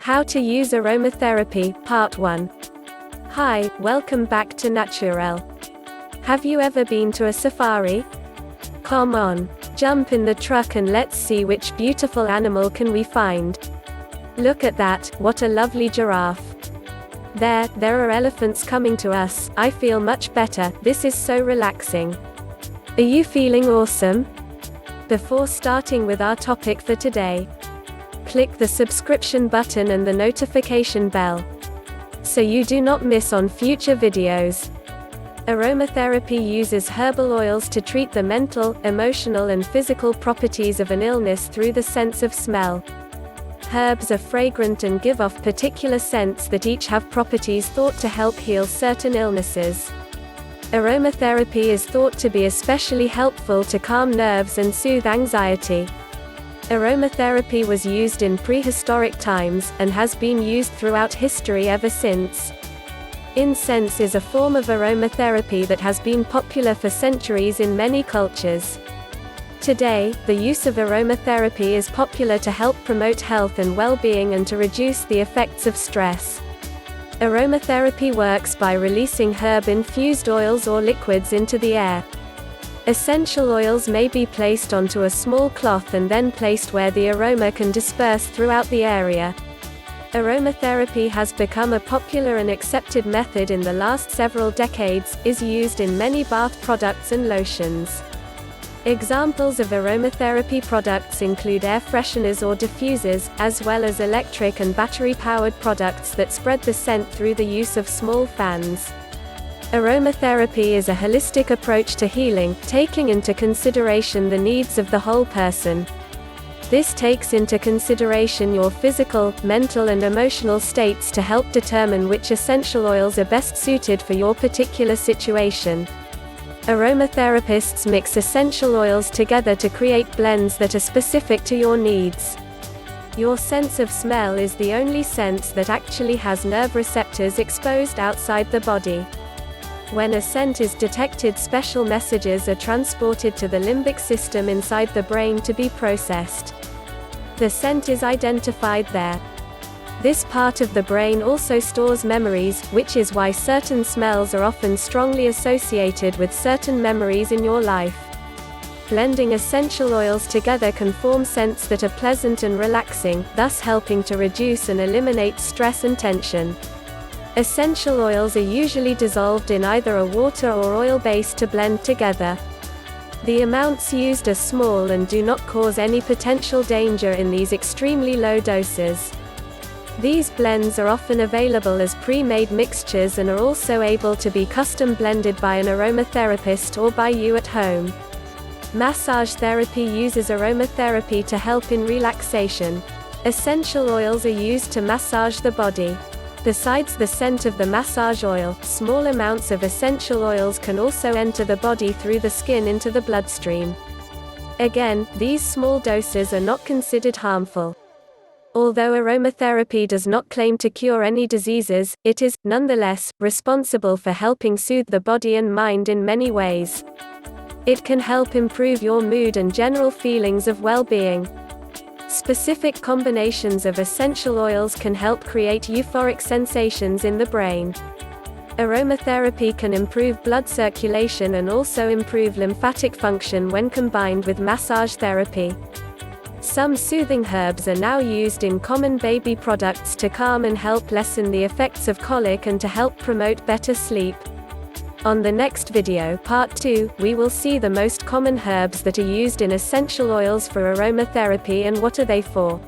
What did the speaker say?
How to use aromatherapy, Part 1. Hi, welcome back to Naturel. Have you ever been to a safari? Come on, jump in the truck and let's see which beautiful animal can we find. Look at that, what a lovely giraffe. There are elephants coming to us. I feel much better, this is so relaxing. Are you feeling awesome? Before starting with our topic for today, click the subscription button and the notification bell, so you do not miss on future videos. Aromatherapy uses herbal oils to treat the mental, emotional and physical properties of an illness through the sense of smell. Herbs are fragrant and give off particular scents that each have properties thought to help heal certain illnesses. Aromatherapy is thought to be especially helpful to calm nerves and soothe anxiety. Aromatherapy was used in prehistoric times, and has been used throughout history ever since. Incense is a form of aromatherapy that has been popular for centuries in many cultures. Today, the use of aromatherapy is popular to help promote health and well-being and to reduce the effects of stress. Aromatherapy works by releasing herb-infused oils or liquids into the air. Essential oils may be placed onto a small cloth and then placed where the aroma can disperse throughout the area. Aromatherapy has become a popular and accepted method in the last several decades, is used in many bath products and lotions. Examples of aromatherapy products include air fresheners or diffusers, as well as electric and battery-powered products that spread the scent through the use of small fans. Aromatherapy is a holistic approach to healing, taking into consideration the needs of the whole person. This takes into consideration your physical, mental and emotional states to help determine which essential oils are best suited for your particular situation. Aromatherapists mix essential oils together to create blends that are specific to your needs. Your sense of smell is the only sense that actually has nerve receptors exposed outside the body. When a scent is detected, special messages are transported to the limbic system inside the brain to be processed. The scent is identified there. This part of the brain also stores memories, which is why certain smells are often strongly associated with certain memories in your life. Blending essential oils together can form scents that are pleasant and relaxing, thus helping to reduce and eliminate stress and tension. Essential oils are usually dissolved in either a water or oil base to blend together. The amounts used are small and do not cause any potential danger in these extremely low doses. These blends are often available as pre-made mixtures and are also able to be custom blended by an aromatherapist or by you at home. Massage therapy uses aromatherapy to help in relaxation. Essential oils are used to massage the body. Besides the scent of the massage oil, small amounts of essential oils can also enter the body through the skin into the bloodstream. Again, these small doses are not considered harmful. Although aromatherapy does not claim to cure any diseases, it is, nonetheless, responsible for helping soothe the body and mind in many ways. It can help improve your mood and general feelings of well-being. Specific combinations of essential oils can help create euphoric sensations in the brain. Aromatherapy can improve blood circulation and also improve lymphatic function when combined with massage therapy. Some soothing herbs are now used in common baby products to calm and help lessen the effects of colic and to help promote better sleep. On the next video, Part 2, we will see the most common herbs that are used in essential oils for aromatherapy and what are they for.